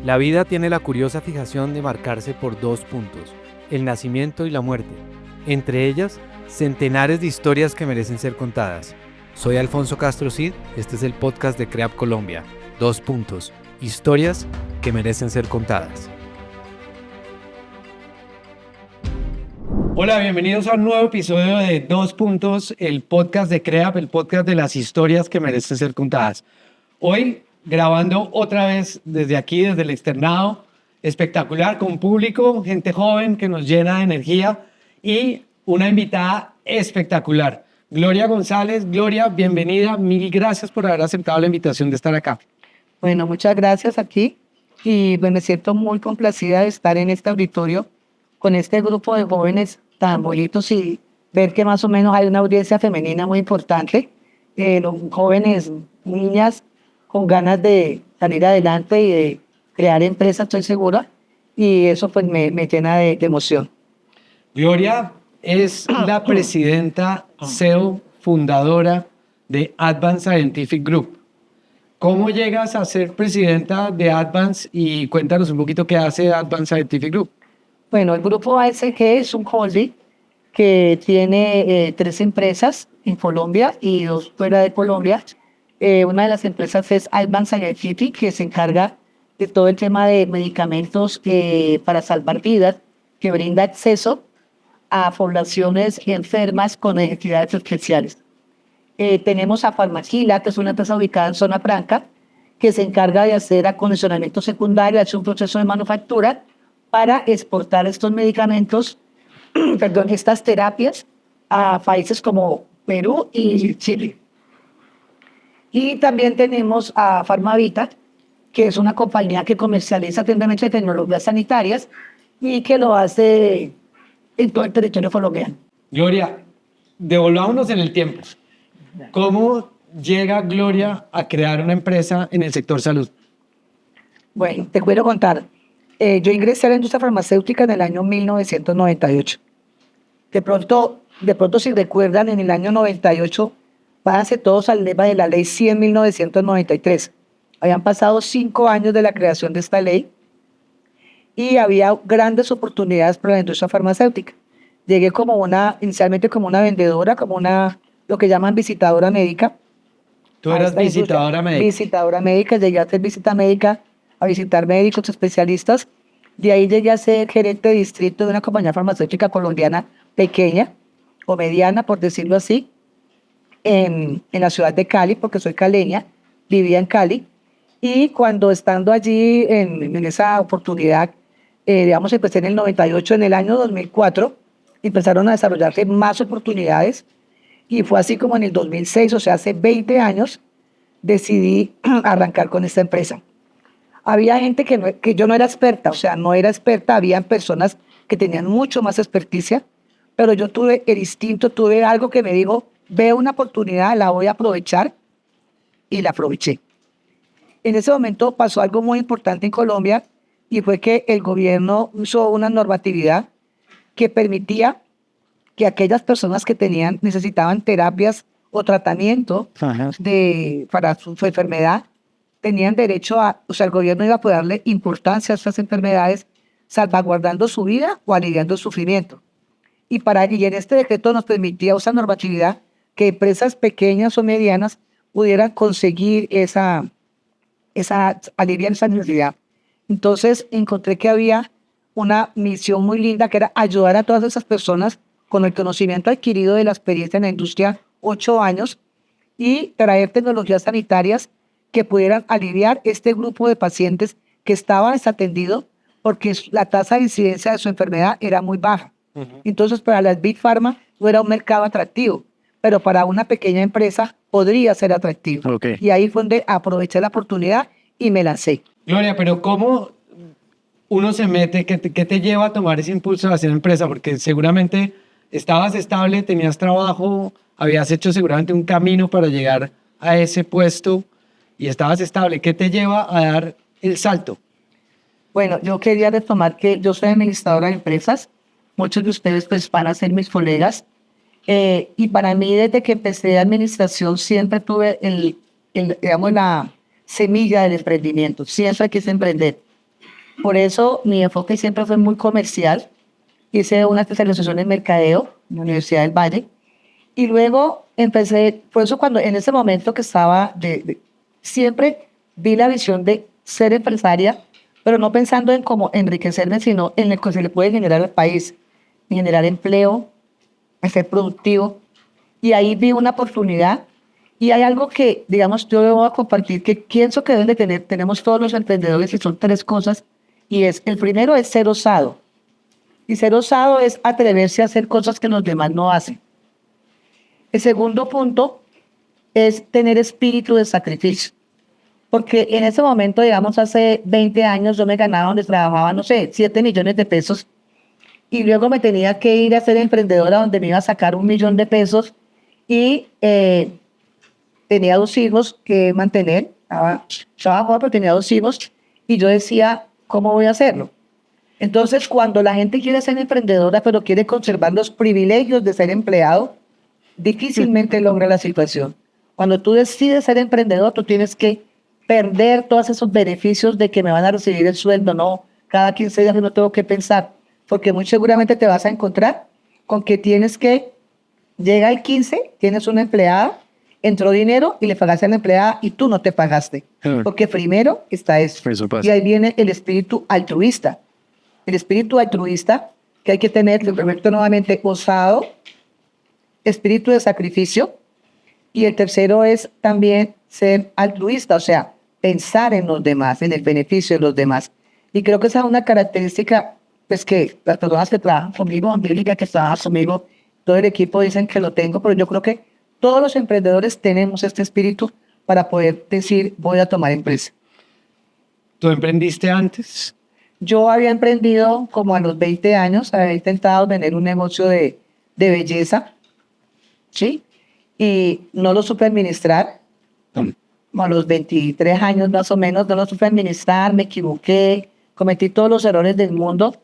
La vida tiene la curiosa fijación de marcarse por dos puntos, el nacimiento y la muerte. Entre ellas, centenares de historias que merecen ser contadas. Soy Alfonso Castro Cid, este es el podcast de CREAP Colombia. Dos puntos, historias que merecen ser contadas. Hola, bienvenidos a un nuevo episodio de Dos Puntos, el podcast de CREAP, el podcast de las historias que merecen ser contadas. Hoy grabando otra vez desde aquí, desde el externado, espectacular, con público, gente joven que nos llena de energía y una invitada espectacular. Gloria González. Gloria, bienvenida, mil gracias por haber aceptado la invitación de estar acá. Bueno, muchas gracias aquí y me siento muy complacida de estar en este auditorio con este grupo de jóvenes tan bonitos y ver que más o menos hay una audiencia femenina muy importante, los jóvenes, niñas con ganas de salir adelante y de crear empresas, estoy segura, y eso pues me llena de emoción. Gloria es la presidenta CEO fundadora de Advanced Scientific Group. ¿Cómo llegas a ser presidenta de Advanced y cuéntanos un poquito qué hace Advanced Scientific Group? Bueno, el grupo ASG es un holding que tiene 3 empresas en Colombia y 2 fuera de Colombia. Una de las empresas es Advanced Scientific, que se encarga de todo el tema de medicamentos para salvar vidas, que brinda acceso a poblaciones enfermas con necesidades especiales. Tenemos a Farmaquila, que es una empresa ubicada en Zona Franca, que se encarga de hacer acondicionamiento secundario, hace un proceso de manufactura para exportar estos medicamentos, estas terapias a países como Perú y Chile. Y también tenemos a Farmavita, que es una compañía que comercializa atentamente tecnologías sanitarias y que lo hace en todo el territorio colombiano. Gloria, devolvámonos en el tiempo. ¿Cómo llega Gloria a crear una empresa en el sector salud? Bueno, te quiero contar. Yo ingresé a la industria farmacéutica en el año 1998. De pronto, si recuerdan, en el año 98, váyanse todos al lema de la ley 100.1993. Habían pasado 5 años de la creación de esta ley y había grandes oportunidades para la industria farmacéutica. Llegué inicialmente como una vendedora, lo que llaman visitadora médica. ¿Tú eras visitadora médica? Visitadora médica, llegué a hacer visita médica, a visitar médicos especialistas. De ahí llegué a ser gerente de distrito de una compañía farmacéutica colombiana pequeña o mediana, por decirlo así, en la ciudad de Cali, porque soy caleña, vivía en Cali. Y cuando estando allí en esa oportunidad, empecé en el 98, en el año 2004, empezaron a desarrollarse más oportunidades. Y fue así como en el 2006, o sea, hace 20 años, decidí arrancar con esta empresa. Había gente que yo no era experta, habían personas que tenían mucho más experticia, pero yo tuve el instinto, tuve algo que me dijo, veo una oportunidad, la voy a aprovechar, y la aproveché. En ese momento pasó algo muy importante en Colombia, y fue que el gobierno usó una normatividad que permitía que aquellas personas que necesitaban terapias o tratamiento para su enfermedad, tenían derecho el gobierno iba a poder darle importancia a estas enfermedades, salvaguardando su vida o aliviando el sufrimiento. Y en este decreto nos permitía esa normatividad que empresas pequeñas o medianas pudieran conseguir aliviar esa necesidad. Entonces encontré que había una misión muy linda que era ayudar a todas esas personas con el conocimiento adquirido de la experiencia en la industria, 8 años, y traer tecnologías sanitarias que pudieran aliviar este grupo de pacientes que estaba desatendido porque la tasa de incidencia de su enfermedad era muy baja. Entonces, para las Big Pharma no era un mercado atractivo, pero para una pequeña empresa podría ser atractivo. Okay. Y ahí fue donde aproveché la oportunidad y me lancé. Gloria, pero ¿cómo uno se mete? ¿Qué te lleva a tomar ese impulso de hacer empresa? Porque seguramente estabas estable, tenías trabajo, habías hecho seguramente un camino para llegar a ese puesto y estabas estable. ¿Qué te lleva a dar el salto? Bueno, yo quería retomar que yo soy administradora de empresas. Muchos de ustedes pues van a ser mis colegas. Y para mí, desde que empecé administración, siempre tuve la semilla del emprendimiento. Siempre quise emprender. Por eso mi enfoque siempre fue muy comercial. Hice una especialización en mercadeo en la Universidad del Valle. Y luego empecé, por eso cuando en ese momento que estaba, siempre vi la visión de ser empresaria, pero no pensando en cómo enriquecerme, sino en lo que se le puede generar al país, en generar empleo, en ser productivo. Y ahí vi una oportunidad. Y hay algo que, digamos, yo voy a compartir que pienso que deben de tener, tenemos todos los emprendedores y son tres cosas. Y es, el primero es ser osado. Y ser osado es atreverse a hacer cosas que los demás no hacen. El segundo punto es tener espíritu de sacrificio. Porque en ese momento, digamos, hace 20 años yo me ganaba donde trabajaba, no sé, 7 millones de pesos. Y luego me tenía que ir a ser emprendedora donde me iba a sacar 1 millón de pesos. Y tenía 2 hijos que mantener. Estaba joven, pero tenía 2 hijos. Y yo decía, ¿cómo voy a hacerlo? Entonces, cuando la gente quiere ser emprendedora, pero quiere conservar los privilegios de ser empleado, difícilmente logra la situación. Cuando tú decides ser emprendedor, tú tienes que perder todos esos beneficios de que me van a recibir el sueldo, no, cada 15 días yo no tengo que pensar, porque muy seguramente te vas a encontrar con que tienes que, llega el 15, tienes una empleada, entró dinero y le pagaste a la empleada y tú no te pagaste, porque primero está eso. Y ahí viene el espíritu altruista. El espíritu altruista que hay que tener, lo repito nuevamente, osado, espíritu de sacrificio, y el tercero es también ser altruista, o sea, pensar en los demás, en el beneficio de los demás. Y creo que esa es una característica, pues que las personas que trabajan conmigo, Angélica, que trabaja conmigo, todo el equipo dicen que lo tengo, pero yo creo que todos los emprendedores tenemos este espíritu para poder decir, voy a tomar empresa. ¿Tú emprendiste antes? Yo había emprendido como a los 20 años, había intentado tener un negocio de belleza, ¿sí? Y no lo supe administrar. A los 23 años más o menos no lo supe administrar, me equivoqué, cometí todos los errores del mundo.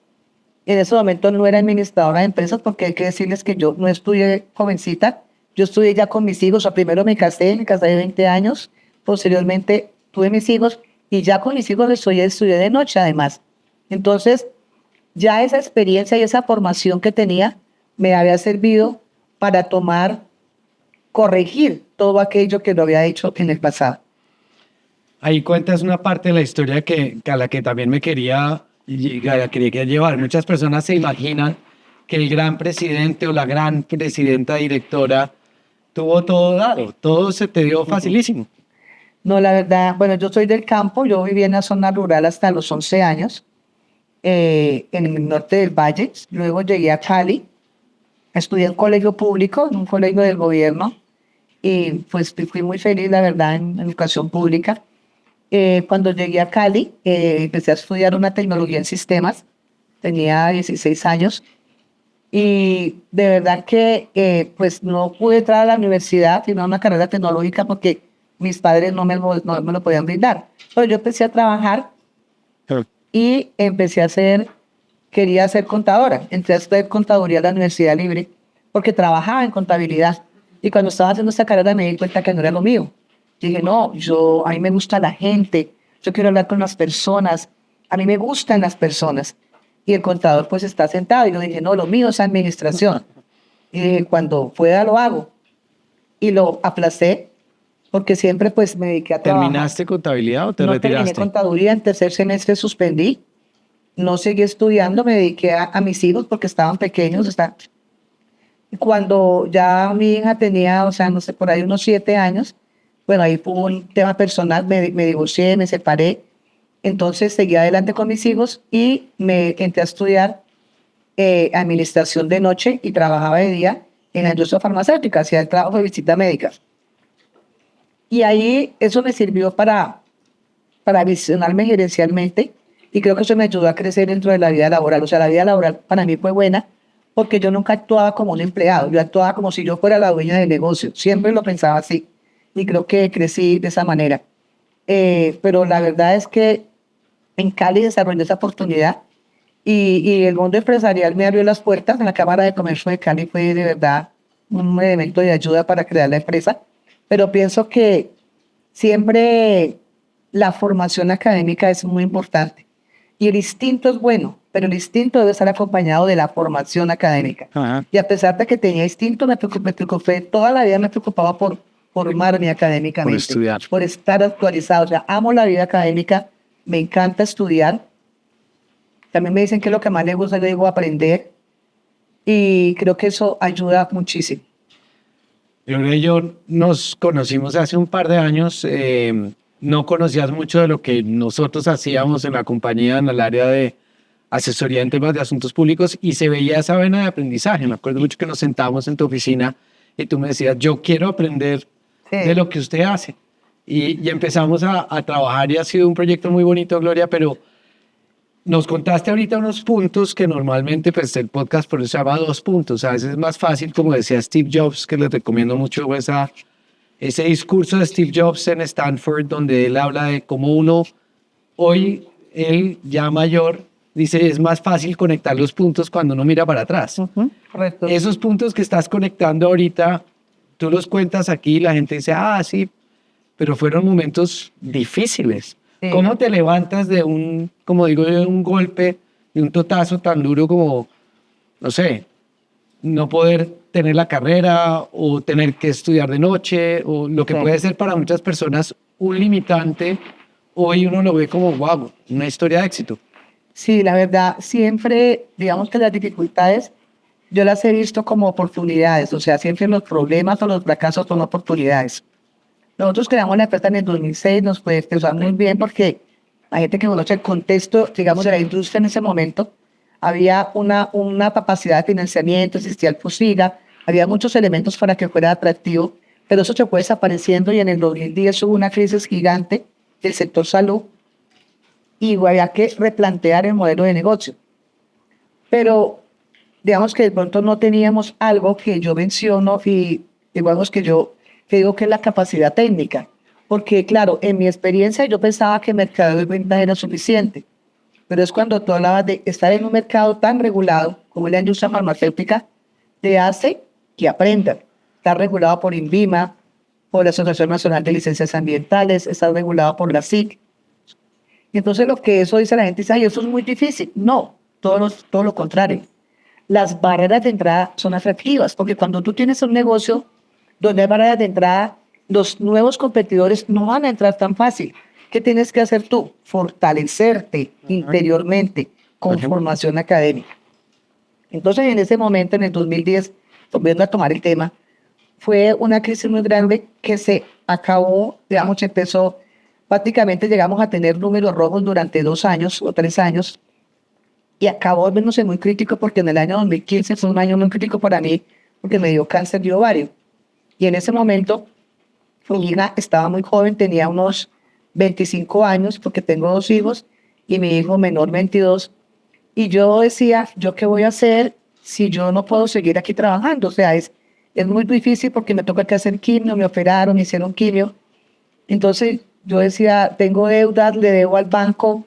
En ese momento no era administradora de empresas porque hay que decirles que yo no estudié jovencita, yo estudié ya con mis hijos, o sea, primero me casé de 20 años, posteriormente tuve mis hijos y ya con mis hijos estudié de noche además. Entonces, ya esa experiencia y esa formación que tenía me había servido para corregir todo aquello que lo había hecho en el pasado. Ahí cuentas una parte de la historia a la que también me quería llevar. Muchas personas se imaginan que el gran presidente o la gran presidenta directora tuvo todo dado, todo se te dio facilísimo. No, la verdad, bueno, yo soy del campo, yo viví en la zona rural hasta los 11 años, en el norte del Valle. Luego llegué a Cali, estudié en un colegio público, en un colegio del gobierno, y pues fui muy feliz, la verdad, en educación pública. Cuando llegué a Cali, empecé a estudiar una tecnología en sistemas, tenía 16 años, y de verdad que pues no pude entrar a la universidad, sino a una carrera tecnológica porque mis padres no me lo podían brindar. Pero yo empecé a trabajar y quería ser contadora. Entré a estudiar contaduría en la Universidad Libre porque trabajaba en contabilidad. Y cuando estaba haciendo esta carrera me di cuenta que no era lo mío. Dije, no, a mí me gusta la gente, yo quiero hablar con las personas, a mí me gustan las personas. Y el contador pues está sentado y yo dije, no, lo mío es administración. Y cuando pueda lo hago. Y lo aplacé porque siempre pues me dediqué a trabajar. ¿Terminaste contabilidad o te retiraste? No terminé contaduría, en tercer semestre suspendí. No seguí estudiando, me dediqué a mis hijos porque estaban pequeños. Cuando ya mi hija tenía, o sea, no sé, por ahí unos 7 años, bueno, ahí fue un tema personal, me divorcié, me separé. Entonces seguí adelante con mis hijos y me entré a estudiar administración de noche y trabajaba de día en la industria farmacéutica, hacía el trabajo de visita médica. Y ahí eso me sirvió para visionarme gerencialmente y creo que eso me ayudó a crecer dentro de la vida laboral. O sea, la vida laboral para mí fue buena porque yo nunca actuaba como un empleado, yo actuaba como si yo fuera la dueña del negocio, siempre lo pensaba así y creo que crecí de esa manera. Pero la verdad es que en Cali desarrollé esa oportunidad y el mundo empresarial me abrió las puertas. En la Cámara de Comercio de Cali fue de verdad un elemento de ayuda para crear la empresa, pero pienso que siempre la formación académica es muy importante. Y el instinto es bueno, pero el instinto debe estar acompañado de la formación académica. Ajá. Y a pesar de que tenía instinto, me preocupé, toda la vida me preocupaba por formarme académicamente, Por estudiar. por estar actualizado. O sea, amo la vida académica, me encanta estudiar. También me dicen que lo que más les gusta, le digo, aprender. Y creo que eso ayuda muchísimo. Gloria y yo nos conocimos hace un par de años. No conocías mucho de lo que nosotros hacíamos en la compañía en el área de asesoría en temas de asuntos públicos y se veía esa vena de aprendizaje. Me acuerdo mucho que nos sentábamos en tu oficina y tú me decías, yo quiero aprender de lo que usted hace. Y empezamos a trabajar y ha sido un proyecto muy bonito, Gloria, pero nos contaste ahorita unos puntos que normalmente pues el podcast por eso se llama 2 puntos. A veces es más fácil, como decía Steve Jobs, que les recomiendo mucho ese discurso de Steve Jobs en Stanford, donde él habla de cómo uno, hoy, él ya mayor, dice es más fácil conectar los puntos cuando uno mira para atrás. Correcto. Esos puntos que estás conectando ahorita, tú los cuentas aquí y la gente dice, ah, sí, pero fueron momentos difíciles. Sí. ¿Cómo te levantas de un, como digo, de un golpe, de un totazo tan duro como, no sé, no poder tener la carrera o tener que estudiar de noche o lo que Sí. puede ser para muchas personas un limitante? Hoy uno lo ve como, wow, una historia de éxito. Sí, la verdad, siempre, digamos que las dificultades, yo las he visto como oportunidades, o sea, siempre los problemas o los fracasos son oportunidades. Nosotros creamos la empresa en el 2006, nos fue muy bien porque la gente que conoce el contexto, digamos, de la industria en ese momento, había una capacidad de financiamiento, existía el FOSIGA, había muchos elementos para que fuera atractivo, pero eso se fue desapareciendo y en el 2010 hubo una crisis gigante del sector salud y había que replantear el modelo de negocio. Pero digamos que de pronto no teníamos algo que yo menciono y digamos que digo que es la capacidad técnica. Porque claro, en mi experiencia yo pensaba que mercado de ventas era suficiente. Pero es cuando tú hablabas de estar en un mercado tan regulado como la industria farmacéutica, te hace que aprendan. Está regulado por INVIMA, por la Asociación Nacional de Licencias Ambientales, está regulado por la SIC. Y entonces lo que eso dice la gente dice, ay, eso es muy difícil. No, todo lo contrario. Las barreras de entrada son atractivas, porque cuando tú tienes un negocio donde hay barreras de entrada, los nuevos competidores no van a entrar tan fácil. ¿Qué tienes que hacer tú? Fortalecerte interiormente con formación académica. Entonces, en ese momento, en el 2010, volviendo a tomar el tema, fue una crisis muy grande que se acabó, digamos, empezó, prácticamente llegamos a tener números rojos durante 2 años o 3 años, y acabó volviéndose muy crítico porque en el año 2015 fue un año muy crítico para mí, porque me dio cáncer de ovario. Y en ese momento, mi hija estaba muy joven, tenía unos 25 años, porque tengo 2 hijos, y mi hijo menor 22. Y yo decía, ¿yo qué voy a hacer si yo no puedo seguir aquí trabajando? O sea, es muy difícil porque me toca que hacer quimio, me operaron, me hicieron quimio. Entonces yo decía, tengo deudas, le debo al banco,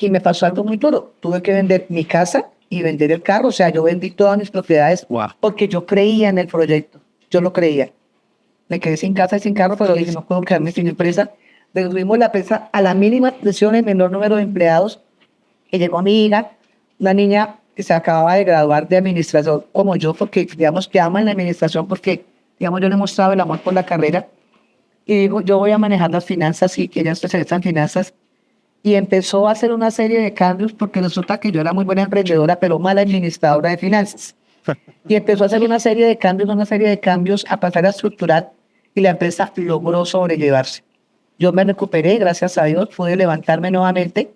y me pasó algo muy duro. Tuve que vender mi casa y vender el carro. O sea, yo vendí todas mis propiedades porque yo creía en el proyecto. Yo lo creía. Me quedé sin casa y sin carro, pero dije, no puedo quedarme sin empresa. Redujimos la empresa a la mínima presión, el menor número de empleados. Y llegó mi hija, una niña que se acababa de graduar de administración, como yo, porque digamos que ama en la administración, porque digamos yo le he mostrado el amor por la carrera. Y dijo, yo voy a manejar las finanzas, y ella es especialista en finanzas. Y empezó a hacer una serie de cambios, porque resulta que yo era muy buena emprendedora, pero mala administradora de finanzas. Y empezó a hacer una serie de cambios, a pasar a estructurar, y la empresa logró sobrellevarse. Yo me recuperé, gracias a Dios, pude levantarme nuevamente.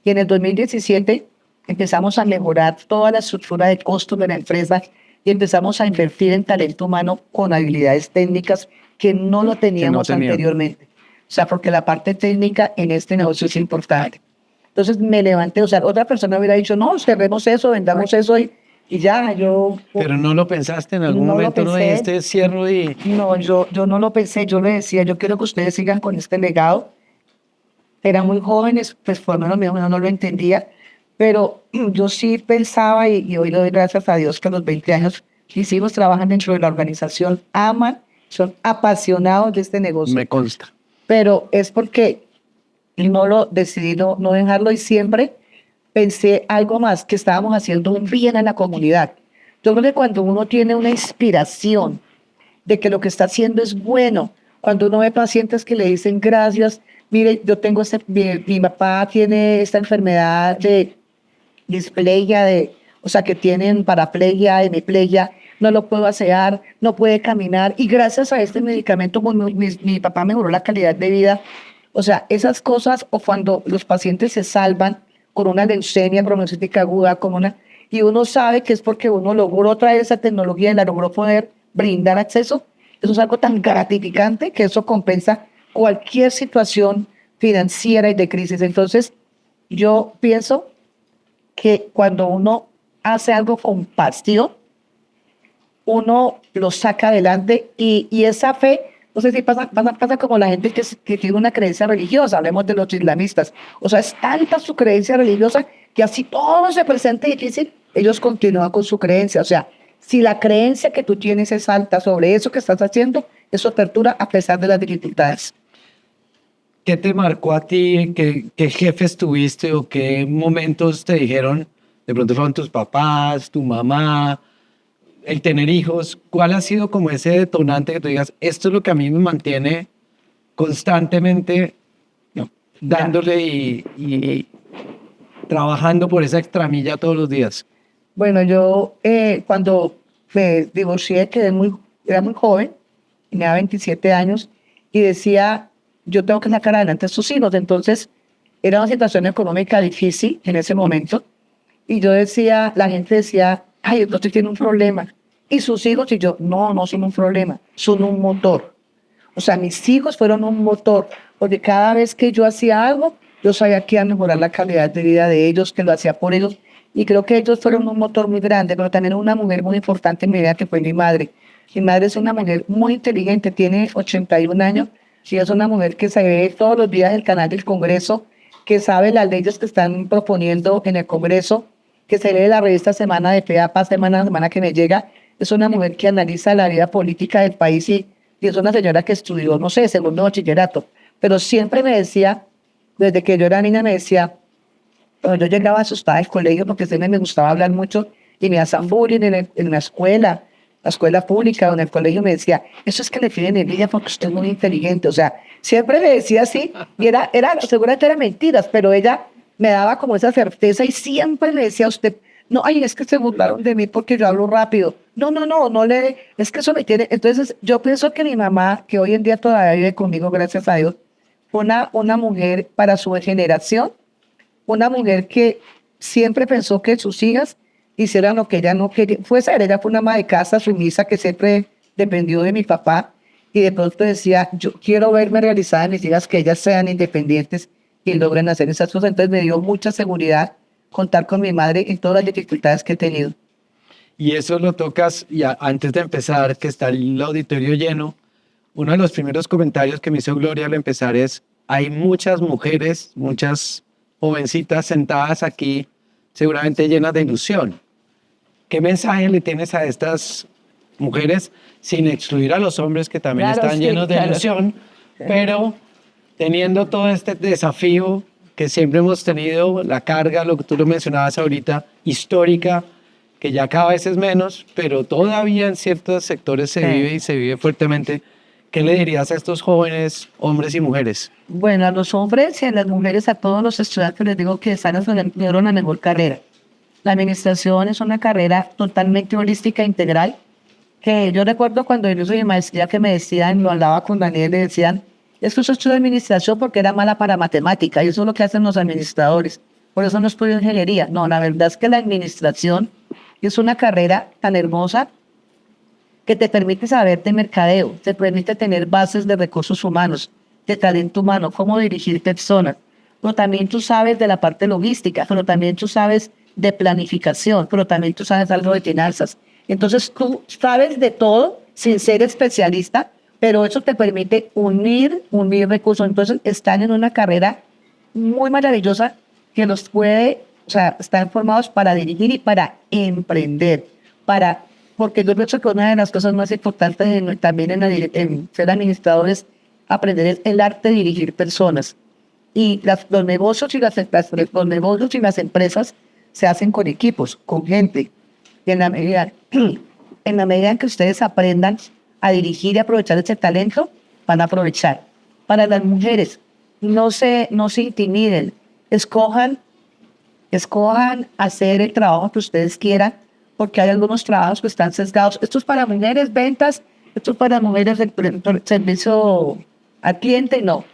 Y en el 2017 empezamos a mejorar toda la estructura de costos de la empresa y empezamos a invertir en talento humano con habilidades técnicas que no lo teníamos anteriormente. O sea, porque la parte técnica en este negocio es importante. Entonces me levanté, o sea, otra persona hubiera dicho, no, cerremos eso, vendamos eso y ya, yo... Pero no lo pensaste en algún No lo momento, no pensé. dijiste cierro y... No, yo no lo pensé, yo le decía, yo quiero que ustedes sigan con este legado. Eran muy jóvenes, pues por lo menos mi hijo no lo entendía, pero yo sí pensaba, y hoy le doy gracias a Dios que a los 20 años mis hijos trabajan dentro de la organización, aman, son apasionados de este negocio. Me consta. Pero es porque y no lo decidí no dejarlo y siempre pensé algo más, que estábamos haciendo un bien a la comunidad. Yo creo que cuando uno tiene una inspiración de que lo que está haciendo es bueno, cuando uno ve pacientes que le dicen gracias, mire, yo tengo mi papá tiene esta enfermedad de displegia, o sea, que tienen paraplegia, hemiplegia, no lo puedo asear, no puede caminar, y gracias a este medicamento mi papá mejoró la calidad de vida. O sea, esas cosas, o cuando los pacientes se salvan con una leucemia bronquiolítica aguda, y uno sabe que es porque uno logró traer esa tecnología y la logró poder brindar acceso, eso es algo tan gratificante que eso compensa cualquier situación financiera y de crisis. Entonces, yo pienso que cuando uno hace algo con pasión, uno lo saca adelante y esa fe, no sé si pasa como la gente que tiene una creencia religiosa, hablemos de los islamistas, o sea, es tanta su creencia religiosa que así todo se presenta difícil, ellos continúan con su creencia, o sea, si la creencia que tú tienes es alta sobre eso que estás haciendo, eso te apertura a pesar de las dificultades. ¿Qué te marcó a ti? ¿Qué jefes tuviste o qué momentos te dijeron? De pronto fueron tus papás, tu mamá, el tener hijos. ¿Cuál ha sido como ese detonante que tú digas, esto es lo que a mí me mantiene constantemente dándole y trabajando por esa extramilla todos los días? Bueno, yo cuando me divorcié era muy joven, tenía 27 años, y decía, yo tengo que sacar adelante a estos hijos. Entonces, era una situación económica difícil en ese momento, y yo decía, la gente decía, ay, usted tiene un problema. Y sus hijos, y yo, no son un problema, son un motor. O sea, mis hijos fueron un motor, porque cada vez que yo hacía algo, yo sabía que iba a mejorar la calidad de vida de ellos, que lo hacía por ellos, y creo que ellos fueron un motor muy grande, pero también una mujer muy importante en mi vida, que fue mi madre. Mi madre es una mujer muy inteligente, tiene 81 años, y es una mujer que se ve todos los días en el canal del Congreso, que sabe las leyes que están proponiendo en el Congreso, que se lee la revista Semana de FEAPA, semana a semana que me llega. Es una mujer que analiza la vida política del país y es una señora que estudió, no sé, segundo bachillerato, pero siempre me decía, desde que yo era niña me decía, cuando yo llegaba asustada al colegio porque siempre me gustaba hablar mucho y me hacían bullying en la escuela pública o en el colegio, me decía, eso es que le tienen envidia porque usted es muy inteligente. O sea, siempre me decía así y seguramente eran mentiras, pero ella me daba como esa certeza y siempre me decía a usted, no, ay, es que se burlaron de mí porque yo hablo rápido. Es que eso me tiene. Entonces, yo pienso que mi mamá, que hoy en día todavía vive conmigo, gracias a Dios, fue una mujer para su generación, una mujer que siempre pensó que sus hijas hicieran lo que ella no quería. Ella fue una ama de casa sumisa que siempre dependió de mi papá y de pronto decía, yo quiero verme realizada en mis hijas, que ellas sean independientes y logren hacer esas cosas. Entonces me dio mucha seguridad contar con mi madre en todas las dificultades que he tenido. Y eso lo tocas, y antes de empezar, que está el auditorio lleno, uno de los primeros comentarios que me hizo Gloria al empezar es, hay muchas mujeres, muchas jovencitas sentadas aquí, seguramente llenas de ilusión. ¿Qué mensaje le tienes a estas mujeres, sin excluir a los hombres que también Claro, están sí, llenos de claro. ilusión, pero teniendo todo este desafío que siempre hemos tenido, la carga, lo que tú lo mencionabas ahorita, histórica, que ya cada vez es menos, pero todavía en ciertos sectores se vive y se vive fuertemente? ¿Qué le dirías a estos jóvenes, hombres y mujeres? Bueno, a los hombres y a las mujeres, a todos los estudiantes les digo que están estudiando una mejor carrera. La administración es una carrera totalmente holística e integral, que yo recuerdo cuando yo hice mi maestría que me decían, lo hablaba con Daniel, le decían, es que usted estudia administración porque era mala para matemática, y eso es lo que hacen los administradores, por eso no estudio ingeniería. No, la verdad es que la administración es una carrera tan hermosa que te permite saber de mercadeo, te permite tener bases de recursos humanos, de talento humano, cómo dirigir personas, pero también tú sabes de la parte logística, pero también tú sabes de planificación, pero también tú sabes algo de finanzas. Entonces tú sabes de todo sin ser especialista, pero eso te permite unir recursos. Entonces están en una carrera muy maravillosa que los puede, o sea, están formados para dirigir y para emprender, porque yo pienso que una de las cosas más importantes también en ser administrador es aprender el arte de dirigir personas. Y los negocios y los negocios y las empresas se hacen con equipos, con gente. Y en la medida en que ustedes aprendan a dirigir y aprovechar ese talento, van a aprovechar. Para las mujeres, no se intimiden, escojan hacer el trabajo que ustedes quieran, porque hay algunos trabajos que están sesgados. Esto es para mujeres ventas, esto es para mujeres del servicio al cliente, no.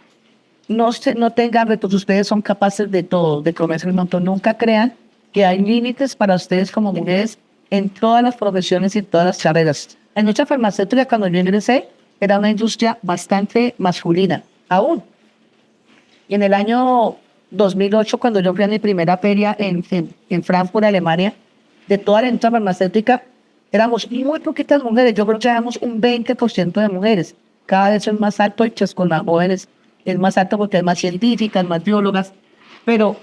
No tengan retos, ustedes son capaces de todo, de comerse el montón. Nunca crean que hay límites para ustedes como mujeres en todas las profesiones y en todas las carreras. En nuestra farmacéutica, cuando yo ingresé, era una industria bastante masculina, aún. Y en el año 2008, cuando yo fui a mi primera feria en Frankfurt, Alemania, de toda la industria farmacéutica, éramos muy poquitas mujeres. Yo creo que éramos un 20% de mujeres. Cada vez es más alto y pues con las jóvenes es más alto porque hay más científicas, más biólogas. Pero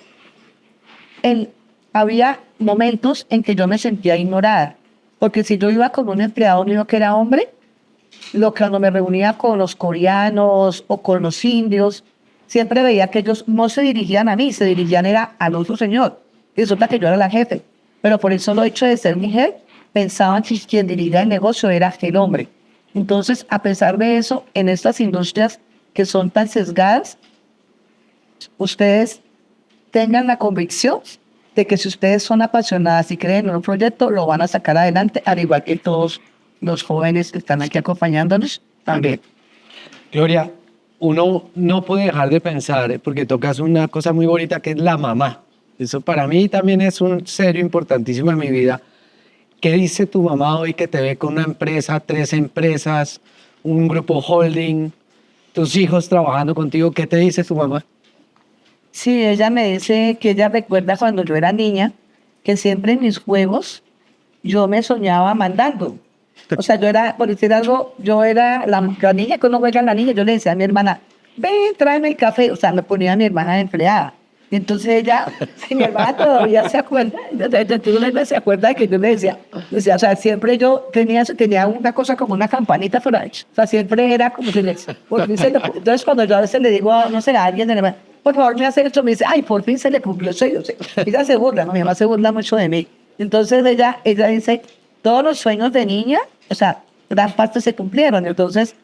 había momentos en que yo me sentía ignorada. Porque si yo iba con un empleado mío que era hombre, cuando me reunía con los coreanos o con los indios, siempre veía que ellos no se dirigían a mí, se dirigían era al otro señor. Y resulta que yo era la jefe. Pero por el solo hecho de ser mujer, pensaban que quien dirigía el negocio era el hombre. Entonces, a pesar de eso, en estas industrias que son tan sesgadas, ustedes tengan la convicción de que si ustedes son apasionadas y creen en un proyecto, lo van a sacar adelante, al igual que todos los jóvenes que están aquí acompañándonos también. Gloria, uno no puede dejar de pensar, porque tocas una cosa muy bonita que es la mamá. Eso para mí también es un serio importantísimo en mi vida. ¿Qué dice tu mamá hoy que te ve con una empresa, 3 empresas, un grupo holding, tus hijos trabajando contigo? ¿Qué te dice tu mamá? Sí, ella me dice que ella recuerda cuando yo era niña, que siempre en mis juegos yo me soñaba mandando. O sea, yo era, por decir algo, yo era la niña que uno juega a la niña, yo le decía a mi hermana, ven, tráeme el café. O sea, me ponía a mi hermana de empleada. Y entonces ella, si mi hermana todavía se acuerda, se acuerda de que yo le decía, o sea, siempre yo tenía una cosa como una campanita por ahí. O sea, siempre era como si les... Entonces, cuando yo a veces le digo, no sé, a alguien de la por favor, me hace esto, me dice, ay, por fin se le cumplió el sueño. Ella se burla, ¿no? Mi mamá se burla mucho de mí. Entonces, ella dice, todos los sueños de niña, o sea, gran parte se cumplieron. Entonces,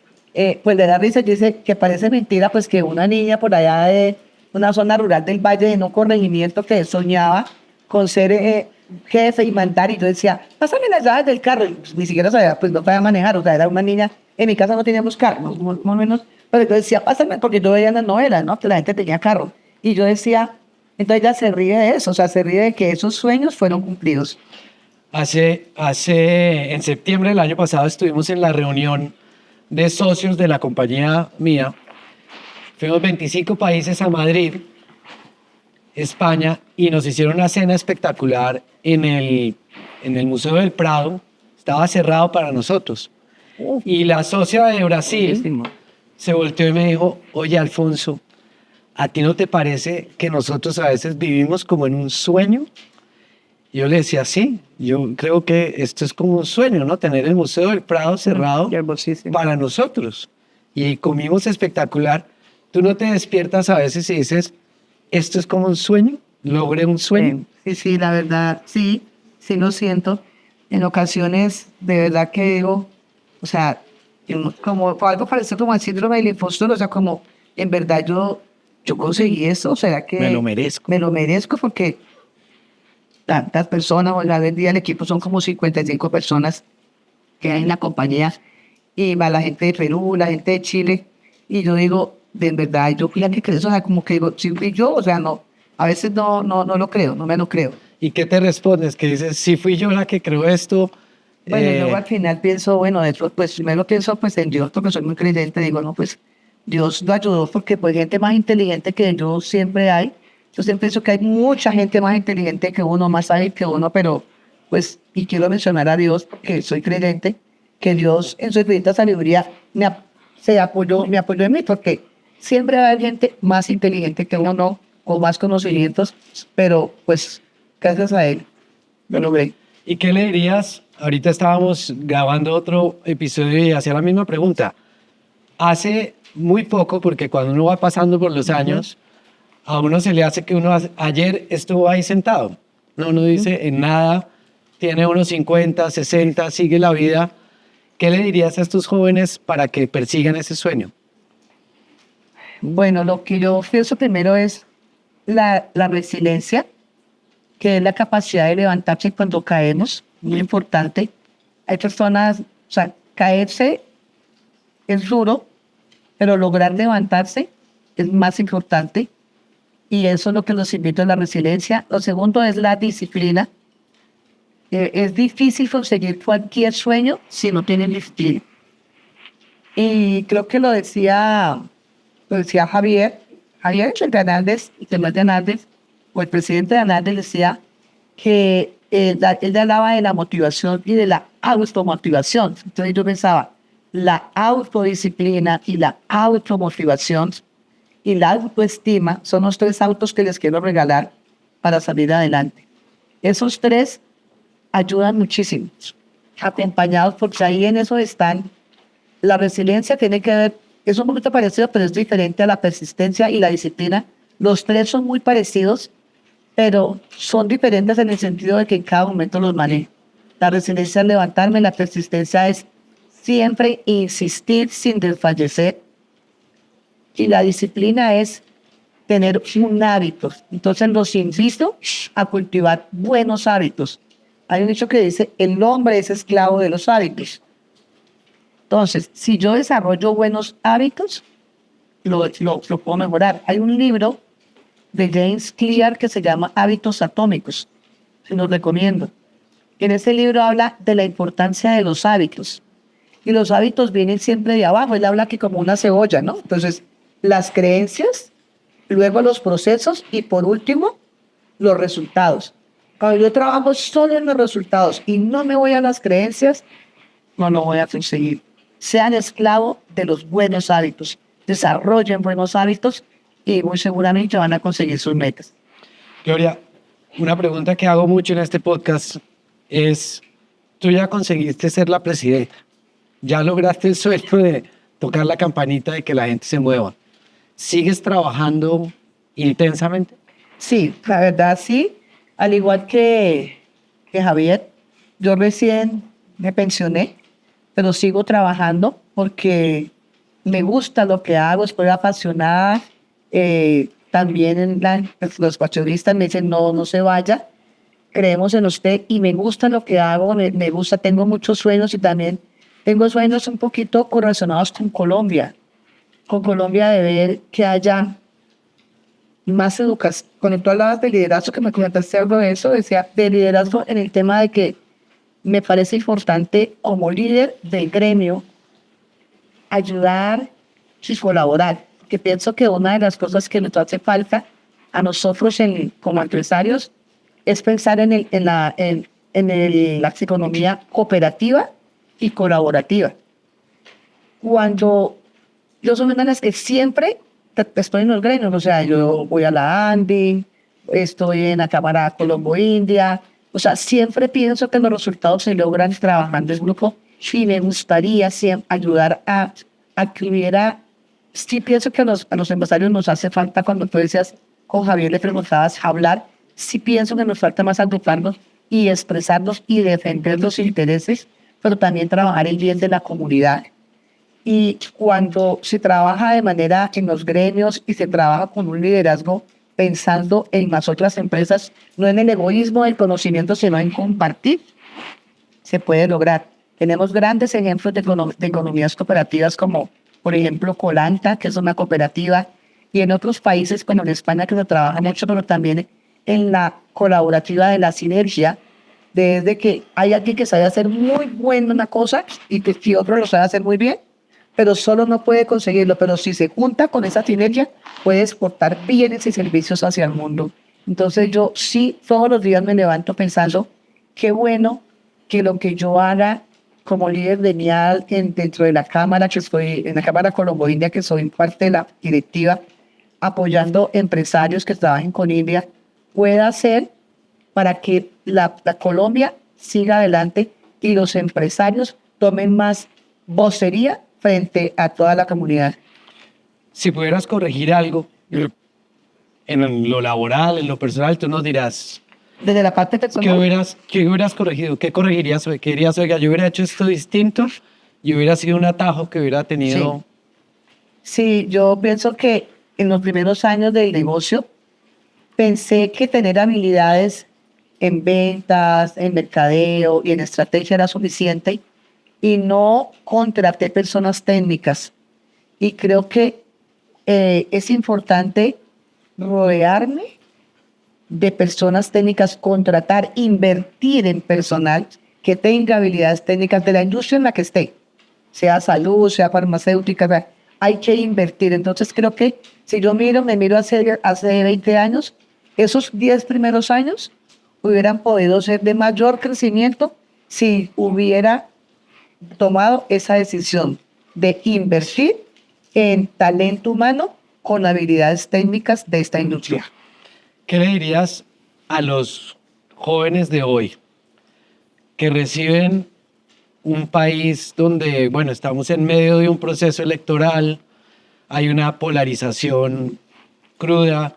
pues le da risa y dice que parece mentira, pues que una niña por allá de una zona rural del Valle en un corregimiento que soñaba con ser jefe y mandar, y yo decía, pásame las llaves del carro, y pues, ni siquiera sabía, pues no sabía manejar, o sea, era una niña, en mi casa no teníamos carro, más o menos, pero yo decía, pásame, porque yo veía en las novelas, ¿no? Que la gente tenía carro, y yo decía, entonces ella se ríe de eso, o sea, se ríe de que esos sueños fueron cumplidos. En septiembre del año pasado estuvimos en la reunión de socios de la compañía mía. Fuimos 25 países a Madrid, España, y nos hicieron una cena espectacular en el Museo del Prado. Estaba cerrado para nosotros. Y la socia de Brasil se volteó y me dijo, oye, Alfonso, ¿a ti no te parece que nosotros a veces vivimos como en un sueño? Yo le decía, sí, yo creo que esto es como un sueño, ¿no? Tener el Museo del Prado cerrado para nosotros. Y comimos espectacular. ¿Tú no te despiertas a veces y dices, esto es como un sueño? ¿Logré un sueño? Sí, la verdad, sí lo siento. En ocasiones, de verdad que digo, o sea, como algo parece como el síndrome del impostor, o sea, como, en verdad yo conseguí esto, o sea, que... Me lo merezco. Me lo merezco porque tantas personas, o la del día el equipo son como 55 personas que hay en la compañía, y va la gente de Perú, la gente de Chile, y yo digo, de verdad, yo fui la que creo, o sea, como que digo, sí fui yo, o sea, no, a veces no lo creo, no me lo creo. ¿Y qué te respondes? Que dices, sí fui yo la que creo esto. Bueno, luego al final pienso, bueno, eso, pues primero pienso pues en Dios, porque soy muy creyente, digo, no, pues Dios lo ayudó, porque pues gente más inteligente que yo siempre hay. Yo siempre pienso que hay mucha gente más inteligente que uno, más hábil que uno, pero pues, y quiero mencionar a Dios, porque soy creyente, que Dios en su infinita sabiduría me apoyó en mí, porque siempre va a haber gente más inteligente que uno, con más conocimientos, pero pues gracias a él lo logré. ¿Y qué le dirías? Ahorita estábamos grabando otro episodio y hacía la misma pregunta. Hace muy poco, porque cuando uno va pasando por los años, a uno se le hace que ayer estuvo ahí sentado. No, uno dice en nada, tiene unos 50, 60, sigue la vida. ¿Qué le dirías a estos jóvenes para que persigan ese sueño? Bueno, lo que yo pienso primero es la resiliencia, que es la capacidad de levantarse cuando caemos, muy importante. Hay personas, o sea, caerse es duro, pero lograr levantarse es más importante. Y eso es lo que los invito a la resiliencia. Lo segundo es la disciplina. Es difícil conseguir cualquier sueño si no tienen disciplina. Y creo que lo decía Javier el de Hernández, o el presidente de Hernández decía que él hablaba de la motivación y de la automotivación. Entonces yo pensaba, la autodisciplina y la automotivación y la autoestima son los tres autos que les quiero regalar para salir adelante. Esos tres ayudan muchísimo, acompañados, porque ahí en eso están. La resiliencia tiene que ver, es un poquito parecido, pero es diferente a la persistencia y la disciplina. Los tres son muy parecidos, pero son diferentes en el sentido de que en cada momento los manejo. La resiliencia es levantarme, la persistencia es siempre insistir sin desfallecer, y la disciplina es tener un hábito. Entonces los invito a cultivar buenos hábitos. Hay un dicho que dice, el hombre es esclavo de los hábitos. Entonces, si yo desarrollo buenos hábitos, lo puedo mejorar. Hay un libro de James Clear que se llama Hábitos Atómicos. Se los recomiendo. En ese libro habla de la importancia de los hábitos. Y los hábitos vienen siempre de abajo. Él habla que como una cebolla, ¿no? Entonces, las creencias, luego los procesos y por último, los resultados. Cuando yo trabajo solo en los resultados y no me voy a las creencias, no lo voy a conseguir. Sean esclavos de los buenos hábitos. Desarrollen buenos hábitos y muy seguramente van a conseguir sus metas. Gloria, una pregunta que hago mucho en este podcast es, tú ya conseguiste ser la presidenta, ya lograste el sueño de tocar la campanita de que la gente se mueva. ¿Sigues trabajando intensamente? Sí, la verdad sí. Al igual que Javier, yo recién me pensioné, pero sigo trabajando porque me gusta lo que hago, estoy apasionada. También los pachoristas me dicen, no se vaya, creemos en usted y me gusta lo que hago, me gusta, tengo muchos sueños y también tengo sueños un poquito correlacionados con Colombia de ver que haya más educación. Cuando tú hablabas de liderazgo, que me comentaste algo de eso, decía de liderazgo en el tema de que me parece importante como líder del gremio ayudar y colaborar, que pienso que una de las cosas que nos hace falta a nosotros como empresarios es pensar en la economía cooperativa y colaborativa. Cuando yo soy una de las que siempre estoy en los gremios, o sea, yo voy a la ANDI, estoy en la Cámara Colombo-India, o sea, siempre pienso que los resultados se logran trabajando en grupo y me gustaría ayudar a que hubiera, sí pienso que a los empresarios nos hace falta, cuando tú decías, con Javier le preguntabas, hablar, sí pienso que nos falta más agruparnos y expresarnos y defender los intereses, pero también trabajar el bien de la comunidad. Y cuando se trabaja de manera en los gremios y se trabaja con un liderazgo pensando en las otras empresas, no en el egoísmo del conocimiento, sino en compartir, se puede lograr. Tenemos grandes ejemplos de economías cooperativas como, por ejemplo, Colanta, que es una cooperativa, y en otros países como en España, que se trabaja mucho, pero también en la colaborativa de la sinergia, desde que hay alguien que sabe hacer muy bueno una cosa y que otro lo sabe hacer muy bien, pero solo no puede conseguirlo, pero si se junta con esa sinergia, puede exportar bienes y servicios hacia el mundo. Entonces yo sí, todos los días me levanto pensando, qué bueno que lo que yo haga como líder de MIAL dentro de la Cámara, que estoy en la Cámara Colombo-India, que soy parte de la directiva, apoyando empresarios que trabajen con India, pueda hacer para que la Colombia siga adelante y los empresarios tomen más vocería frente a toda la comunidad. Si pudieras corregir algo en lo laboral, en lo personal, tú nos dirás, Desde la parte personal. qué hubieras corregido? ¿Qué corregirías hoy? ¿Qué dirías, oiga, yo hubiera hecho esto distinto y hubiera sido un atajo que hubiera tenido? Sí, yo pienso que en los primeros años del negocio pensé que tener habilidades en ventas, en mercadeo y en estrategia era suficiente y no contraté personas técnicas. Y creo que es importante rodearme de personas técnicas, contratar, invertir en personal que tenga habilidades técnicas de la industria en la que esté, sea salud, sea farmacéutica, hay que invertir. Entonces creo que si yo me miro hace 20 años, esos 10 primeros años hubieran podido ser de mayor crecimiento si hubiera tomado esa decisión de invertir en talento humano con habilidades técnicas de esta industria. ¿Qué le dirías a los jóvenes de hoy que reciben un país donde, bueno, estamos en medio de un proceso electoral, hay una polarización cruda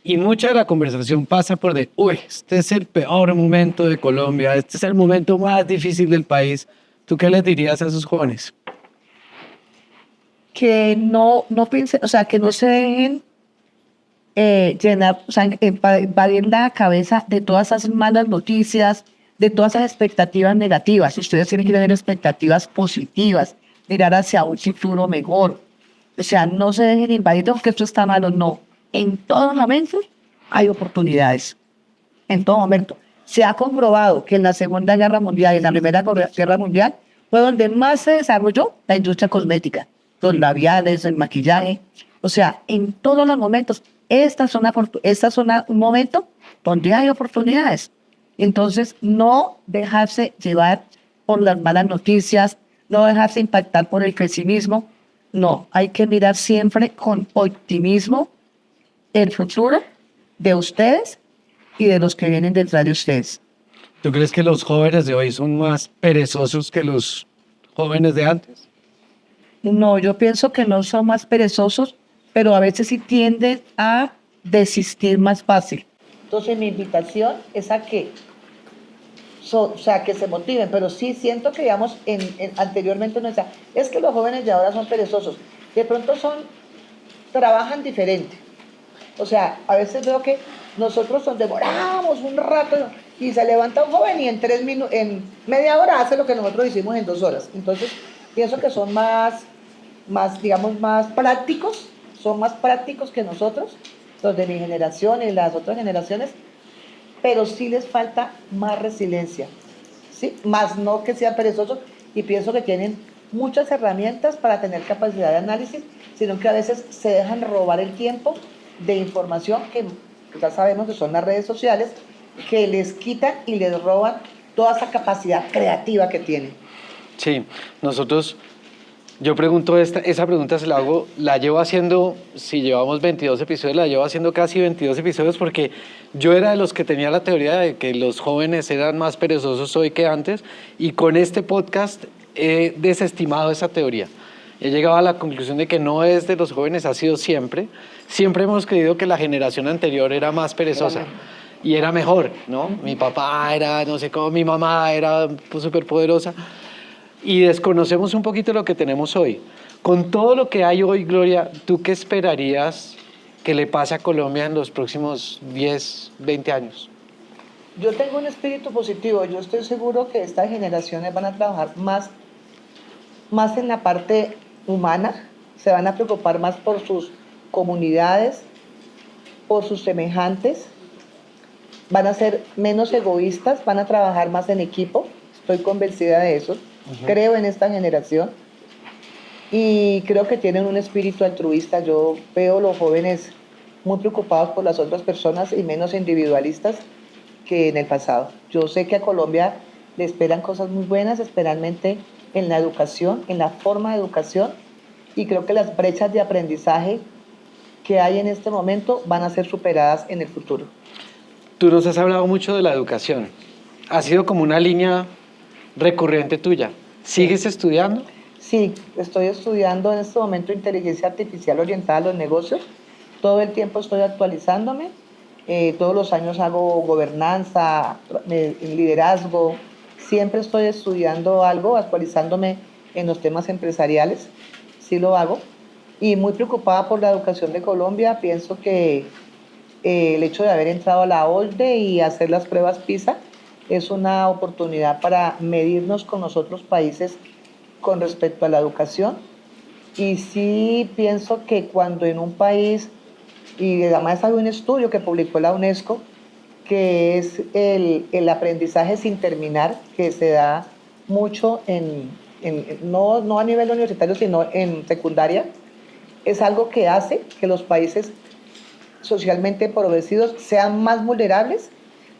y mucha de la conversación pasa por de, uy, este es el peor momento de Colombia, este es el momento más difícil del país? ¿Tú qué les dirías a esos jóvenes? Que no piensen, o sea, que no se dejen llenar, o sea, invadir la cabeza de todas esas malas noticias, de todas esas expectativas negativas. Ustedes tienen que tener expectativas positivas, mirar hacia un futuro mejor. O sea, no se dejen invadir porque esto está malo, no. En todo momento hay oportunidades. En todo momento. Se ha comprobado que en la Segunda Guerra Mundial y en la Primera Guerra Mundial fue donde más se desarrolló la industria cosmética, los labiales, el maquillaje. O sea, en todos los momentos, esta son un momento donde hay oportunidades. Entonces, no dejarse llevar por las malas noticias, no dejarse impactar por el pesimismo. No, hay que mirar siempre con optimismo el futuro de ustedes y de los que vienen detrás de ustedes. ¿Tú crees que los jóvenes de hoy son más perezosos que los jóvenes de antes? No, yo pienso que no son más perezosos, pero a veces sí tienden a desistir más fácil. Entonces mi invitación es a que, o sea, que se motiven, pero sí siento que, digamos, anteriormente uno decía, es que los jóvenes de ahora son perezosos. De pronto trabajan diferente. O sea, a veces veo que nosotros nos demoramos un rato y se levanta un joven y en media hora hace lo que nosotros hicimos en 2 horas. Entonces, pienso que son digamos, más prácticos, son más prácticos que nosotros, los de mi generación y las otras generaciones, pero sí les falta más resiliencia, ¿sí? Más no que sean perezosos, y pienso que tienen muchas herramientas para tener capacidad de análisis, sino que a veces se dejan robar el tiempo de información que ya sabemos que son las redes sociales, que les quitan y les roban toda esa capacidad creativa que tienen. Sí, yo pregunto esa pregunta la llevo haciendo, si llevamos 22 episodios, la llevo haciendo casi 22 episodios porque yo era de los que tenía la teoría de que los jóvenes eran más perezosos hoy que antes, y con este podcast he desestimado esa teoría. He llegado a la conclusión de que no es de los jóvenes, ha sido siempre. Siempre hemos creído que la generación anterior era más perezosa y era mejor, ¿no? Mi papá era, no sé cómo, mi mamá era súper poderosa. Y desconocemos un poquito lo que tenemos hoy. Con todo lo que hay hoy, Gloria, ¿tú qué esperarías que le pase a Colombia en los próximos 10, 20 años? Yo tengo un espíritu positivo. Yo estoy seguro que estas generaciones van a trabajar más en la parte humana, se van a preocupar más por sus comunidades, por sus semejantes, van a ser menos egoístas, van a trabajar más en equipo. Estoy convencida de eso. Creo en esta generación y creo que tienen un espíritu altruista. Yo veo los jóvenes muy preocupados por las otras personas y menos individualistas que en el pasado. Yo sé que a Colombia le esperan cosas muy buenas, especialmente en la educación, en la forma de educación, y creo que las brechas de aprendizaje que hay en este momento van a ser superadas en el futuro. Tú nos has hablado mucho de la educación. Ha sido como una línea recurrente tuya. ¿Sigues estudiando? Sí, estoy estudiando en este momento inteligencia artificial orientada a los negocios Todo el tiempo estoy actualizándome. Todos los años hago gobernanza, liderazgo. Siempre estoy estudiando algo, actualizándome en los temas empresariales. Sí lo hago. Y muy preocupada por la educación de Colombia. Pienso que el hecho de haber entrado a la OCDE y hacer las pruebas PISA es una oportunidad para medirnos con los otros países con respecto a la educación. Y sí pienso que cuando en un país, y además hay un estudio que publicó la UNESCO, que es el aprendizaje sin terminar, que se da mucho no a nivel universitario, sino en secundaria, es algo que hace que los países socialmente empobrecidos sean más vulnerables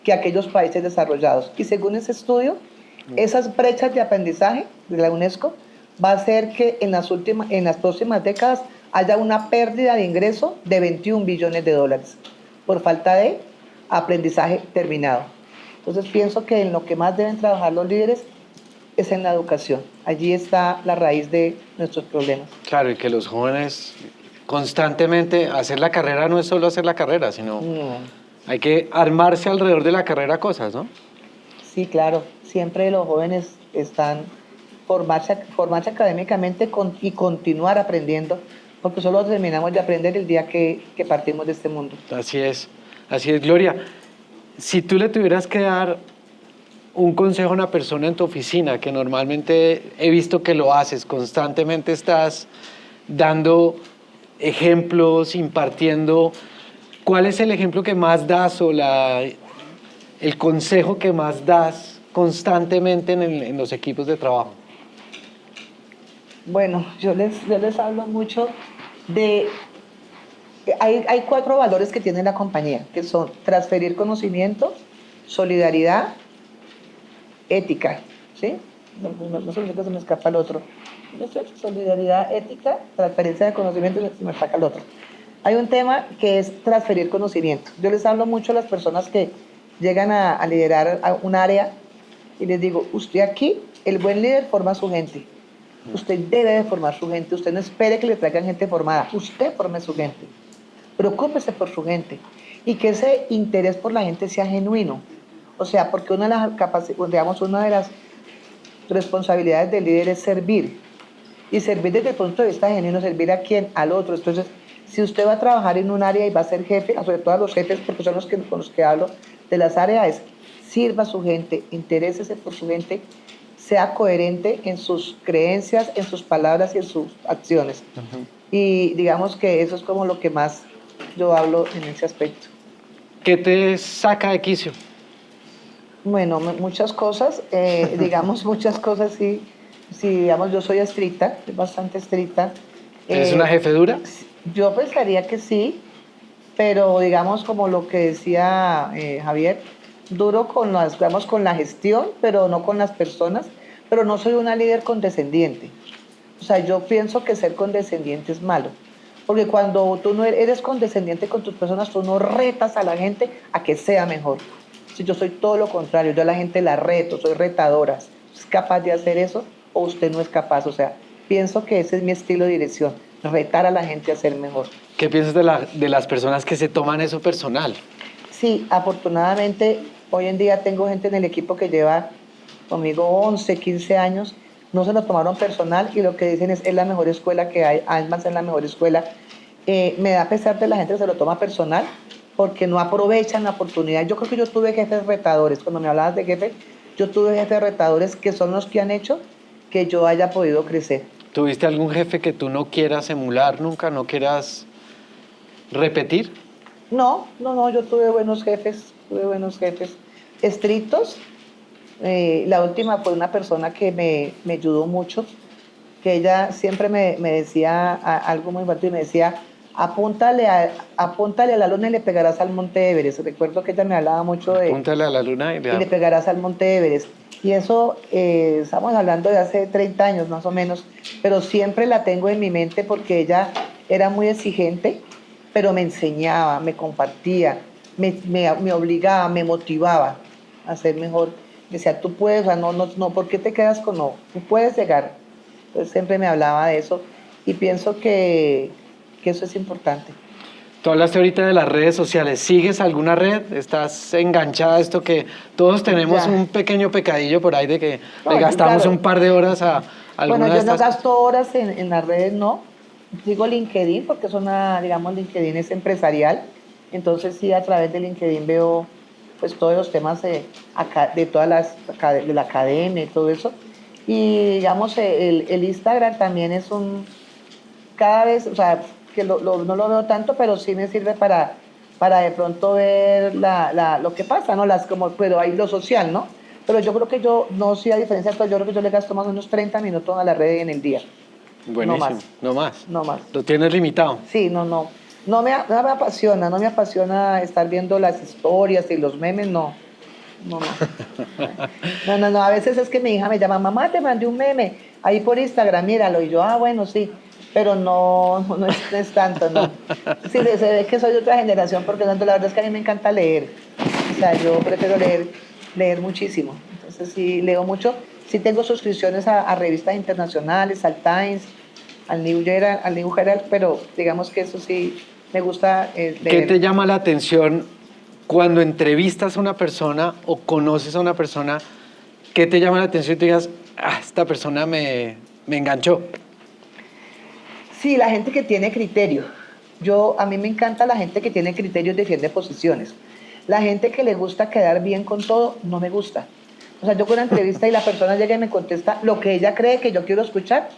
que aquellos países desarrollados. Y según ese estudio, esas brechas de aprendizaje de la UNESCO va a hacer que en las próximas décadas haya una pérdida de ingreso de 21 billones de dólares por falta de aprendizaje terminado. Entonces pienso que en lo que más deben trabajar los líderes es en la educación. Allí está la raíz de nuestros problemas. Claro, y que los jóvenes constantemente, hacer la carrera no es solo hacer la carrera, sino hay que armarse alrededor de la carrera cosas, ¿no? Sí, claro. Siempre los jóvenes están formarse académicamente y continuar aprendiendo, porque solo terminamos de aprender el día que partimos de este mundo. Así es, Gloria. Si tú le tuvieras que dar un consejo a una persona en tu oficina, que normalmente he visto que lo haces, constantemente estás dando ejemplos, impartiendo, ¿cuál es el ejemplo que más das o el consejo que más das constantemente en los equipos de trabajo? Bueno, yo les hablo mucho de... Hay 4 valores que tiene la compañía, que son transferir conocimiento, solidaridad, ética, ¿sí? No sé si se me escapa el otro. Solidaridad, ética, transferencia de conocimiento, se me escapa el otro. Hay un tema que es transferir conocimiento. Yo les hablo mucho a las personas que llegan a liderar a un área y les digo, usted aquí, el buen líder forma a su gente. Usted debe de formar su gente. Usted no espere que le traigan gente formada. Usted forme su gente. Preocúpese por su gente. Y que ese interés por la gente sea genuino. O sea, porque una de las responsabilidades del líder es servir. Y servir desde el punto de vista genuino, servir a quién, al otro. Entonces, si usted va a trabajar en un área y va a ser jefe, sobre todo a los jefes, porque son con los que hablo de las áreas, sirva a su gente, interésese por su gente, sea coherente en sus creencias, en sus palabras y en sus acciones. Y digamos que eso es como lo que más yo hablo en ese aspecto. ¿Qué te saca de quicio? Bueno, muchas cosas, digamos muchas cosas, sí, digamos yo soy estricta, soy bastante estricta. ¿Eres una jefe dura? Yo pensaría que sí, pero digamos como lo que decía Javier, duro con la gestión, pero no con las personas, pero no soy una líder condescendiente. O sea, yo pienso que ser condescendiente es malo, porque cuando tú no eres condescendiente con tus personas, tú no retas a la gente a que sea mejor. Si yo soy todo lo contrario, yo a la gente la reto, soy retadora. ¿Es capaz de hacer eso o usted no es capaz? O sea, pienso que ese es mi estilo de dirección, retar a la gente a ser mejor. ¿Qué piensas de las personas que se toman eso personal? Sí, afortunadamente hoy en día tengo gente en el equipo que lleva conmigo 11, 15 años, no se lo tomaron personal y lo que dicen es la mejor escuela que hay, además es la mejor escuela. Me da pesar de la gente que se lo toma personal porque no aprovechan la oportunidad. Yo creo que yo tuve jefes retadores, cuando me hablabas de jefes, yo tuve jefes retadores que son los que han hecho que yo haya podido crecer. ¿Tuviste algún jefe que tú no quieras emular nunca, no quieras repetir? No, yo tuve buenos jefes estrictos. La última fue una persona que me ayudó mucho, que ella siempre me decía algo muy fuerte y me decía, apúntale a la luna y le pegarás al monte Everest. Recuerdo que ella me hablaba mucho de... Apúntale a la luna y le pegarás al monte Everest. Y eso, estamos hablando de hace 30 años más o menos, pero siempre la tengo en mi mente porque ella era muy exigente, pero me enseñaba, me compartía, me obligaba, me motivaba a ser mejor. Decía, tú puedes, o sea, no, ¿por qué te quedas con no? Tú puedes llegar. Entonces siempre me hablaba de eso y pienso que eso es importante. Tú hablaste ahorita de las redes sociales. ¿Sigues alguna red? ¿Estás enganchada a esto que todos tenemos Ya. un pequeño pecadillo por ahí de que No, le gastamos claro. un par de horas a alguna Bueno, de yo no estas? gasto horas en las redes, no. Sigo LinkedIn porque es una, digamos, LinkedIn es empresarial. Entonces sí, a través de LinkedIn veo pues todos los temas de todas de la academia y todo eso. Y digamos, el Instagram también es cada vez, o sea, que no lo veo tanto, pero sí me sirve para de pronto ver lo que pasa, ¿no? Pero ahí lo social, ¿no? Pero yo creo que yo, no sé, a diferencia, pero yo creo que yo le gasto más o menos 30 minutos a la red en el día. No Buenísimo, más, no más. no más. Lo tienes limitado. Sí, no, no. No me apasiona, no me apasiona estar viendo las historias y los memes, no. No, no. No, a veces es que mi hija me llama, mamá, te mandé un meme ahí por Instagram, míralo. Y yo, bueno, sí, pero no es tanto, no. Sí, se ve que soy de otra generación, porque la verdad es que a mí me encanta leer. O sea, yo prefiero leer muchísimo. Entonces sí, leo mucho. Sí tengo suscripciones a revistas internacionales, al Times, al New Herald, pero digamos que eso sí, me gusta ¿Qué te leer. llama la atención cuando entrevistas a una persona o conoces a una persona? ¿Qué te llama la atención y te digas, esta persona me enganchó? Sí, la gente que tiene criterio. A mí me encanta la gente que tiene criterio y defiende posiciones. La gente que le gusta quedar bien con todo, no me gusta. O sea, yo con una entrevista y la persona llega y me contesta lo que ella cree que yo quiero escuchar,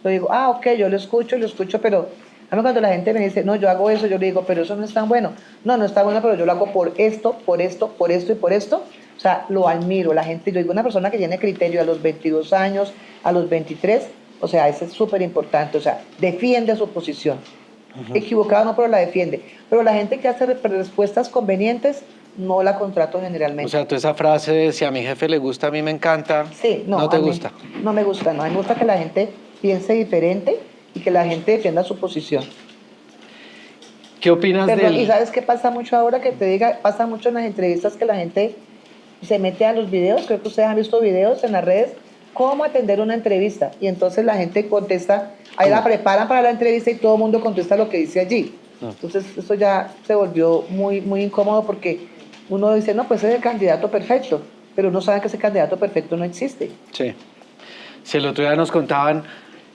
yo digo, ok, yo lo escucho, pero a mí cuando la gente me dice, no, yo hago eso, yo le digo, pero eso no es tan bueno. No, no está bueno, pero yo lo hago por esto, por esto, por esto y por esto. O sea, lo admiro. La gente, yo digo, una persona que tiene criterio a los 22 años, a los 23, o sea, eso es súper importante. O sea, defiende su posición. Equivocado no, pero la defiende. Pero la gente que hace respuestas convenientes, no la contrato generalmente. O sea, tú esa frase de si a mi jefe le gusta, a mí me encanta, Sí, no te gusta. no me gusta, no. A mí me gusta que la gente piense diferente y que la gente defienda su posición. ¿Qué opinas Perdón, ¿y del...? sabes qué pasa mucho ahora? Que te diga, pasa mucho en las entrevistas que la gente se mete a los videos, creo que ustedes han visto videos en las redes, cómo atender una entrevista. Y entonces la gente contesta, ahí la preparan para la entrevista y todo el mundo contesta lo que dice allí. Entonces eso ya se volvió muy, muy incómodo porque uno dice, no, pues ese es el candidato perfecto, pero uno sabe que ese candidato perfecto no existe. Sí. Si el otro día nos contaban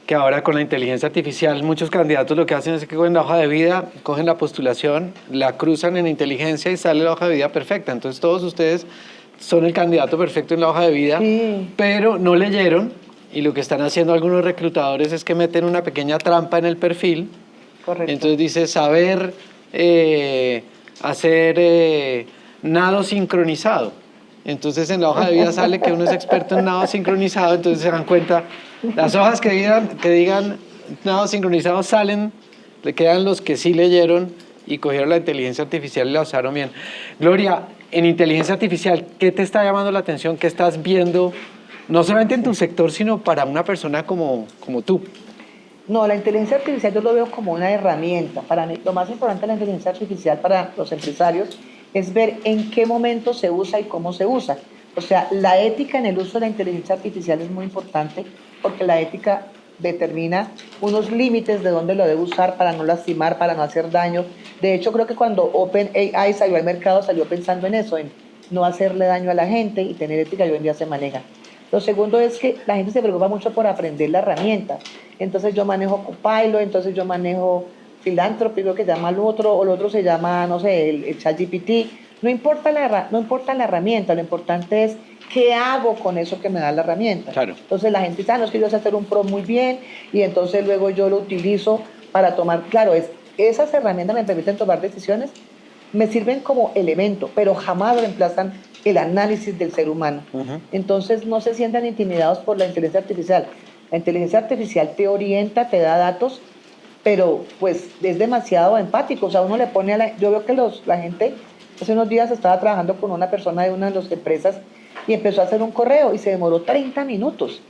que ahora con la inteligencia artificial muchos candidatos lo que hacen es que cogen la hoja de vida, cogen la postulación, la cruzan en inteligencia y sale la hoja de vida perfecta. Entonces todos ustedes son el candidato perfecto en la hoja de vida, Sí. pero no leyeron y lo que están haciendo algunos reclutadores es que meten una pequeña trampa en el perfil. Correcto. Entonces dice saber hacer nado sincronizado. Entonces en la hoja de vida sale que uno es experto en nado sincronizado, entonces se dan cuenta, las hojas que digan nado sincronizado salen, le quedan los que sí leyeron y cogieron la inteligencia artificial y la usaron bien. Gloria, en inteligencia artificial, ¿qué te está llamando la atención? ¿Qué estás viendo? No solamente en tu sector, sino para una persona como tú. No, la inteligencia artificial yo lo veo como una herramienta. Para mí, lo más importante de la inteligencia artificial para los empresarios es ver en qué momento se usa y cómo se usa. O sea, la ética en el uso de la inteligencia artificial es muy importante porque la ética determina unos límites de dónde lo debe usar para no lastimar, para no hacer daño. De hecho, creo que cuando OpenAI salió al mercado, salió pensando en eso, en no hacerle daño a la gente y tener ética, y hoy en día se maneja. Lo segundo es que la gente se preocupa mucho por aprender la herramienta. Entonces yo manejo Copilot, entonces yo manejo Philanthropy, creo que llama al otro, o el otro se llama, no sé, el ChatGPT. No importa la herramienta, lo importante es qué hago con eso que me da la herramienta. Claro. Entonces la gente dice, no, es que yo sé hacer un prompt muy bien, y entonces luego yo lo utilizo para tomar, claro, esas herramientas me permiten tomar decisiones, me sirven como elemento, pero jamás reemplazan el análisis del ser humano. Entonces no se sientan intimidados por la inteligencia artificial. La inteligencia artificial te orienta, te da datos, pero pues es demasiado empático. O sea, uno le pone yo veo que la gente, hace unos días estaba trabajando con una persona de una de las empresas y empezó a hacer un correo y se demoró 30 minutos.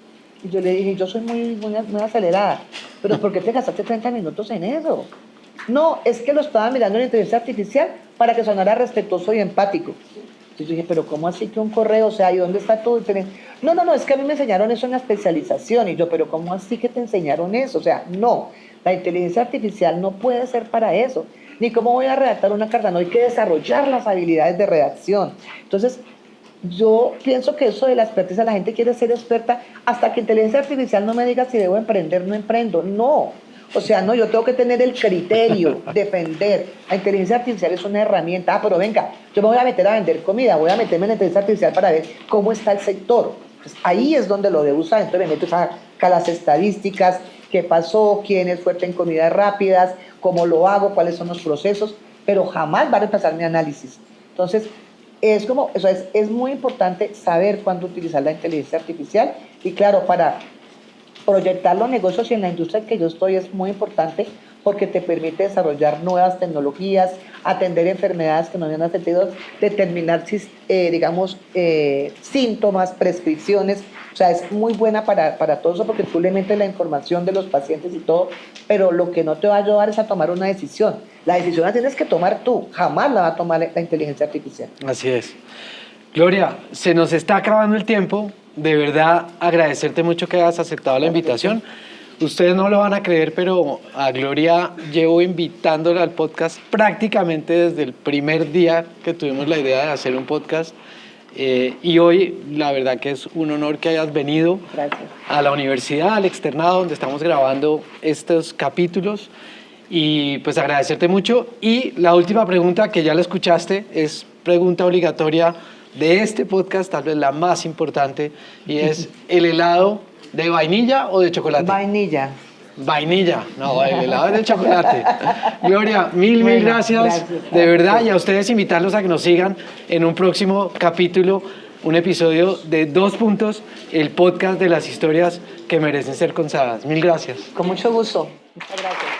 Y yo le dije, yo soy muy acelerada, pero ¿por qué te gastaste 30 minutos en eso? No, es que lo estaba mirando en la inteligencia artificial para que sonara respetuoso y empático. Entonces yo dije, pero ¿cómo así que un correo? O sea, ¿y dónde está tu diferencia? No, es que a mí me enseñaron eso en la especialización. Y yo, pero ¿cómo así que te enseñaron eso? O sea, no, la inteligencia artificial no puede ser para eso. ni cómo voy a redactar una carta, no hay que desarrollar las habilidades de redacción. Entonces, yo pienso que eso de la expertise, la gente quiere ser experta hasta que inteligencia artificial no me diga si debo emprender, no emprendo. No. O sea, no, yo tengo que tener el criterio, defender. La inteligencia artificial es una herramienta. Ah, pero venga, yo me voy a meter a vender comida, voy a meterme en la inteligencia artificial para ver cómo está el sector. Pues ahí es donde lo debo usar. Entonces me meto a las estadísticas, qué pasó, quién es fuerte en comidas rápidas, cómo lo hago, cuáles son los procesos, pero jamás va a reemplazar mi análisis. Entonces, es como, eso es muy importante saber cuándo utilizar la inteligencia artificial y claro, para proyectar los negocios y en la industria en que yo estoy es muy importante porque te permite desarrollar nuevas tecnologías, atender enfermedades que no habían atendido, determinar, digamos, síntomas, prescripciones. O sea, es muy buena para todo eso porque tú le metes la información de los pacientes y todo, pero lo que no te va a ayudar es a tomar una decisión. La decisión la tienes que tomar tú, jamás la va a tomar la inteligencia artificial. Así es. Gloria, se nos está acabando el tiempo. De verdad, agradecerte mucho que hayas aceptado la invitación. Ustedes no lo van a creer, pero a Gloria llevo invitándola al podcast prácticamente desde el primer día que tuvimos la idea de hacer un podcast. Y hoy, la verdad que es un honor que hayas venido a la universidad, al externado, donde estamos grabando estos capítulos. Y pues agradecerte mucho. Y la última pregunta, que ya la escuchaste, es pregunta obligatoria de este podcast, tal vez la más importante, y es ¿el helado de vainilla o de chocolate? Vainilla. Vainilla, no, el helado es de chocolate. Gloria, mil gracias, de verdad, y a ustedes invitarlos a que nos sigan en un próximo capítulo, un episodio de 2 Puntos, el podcast de las historias que merecen ser contadas. Mil gracias. Con mucho gusto. Muchas gracias.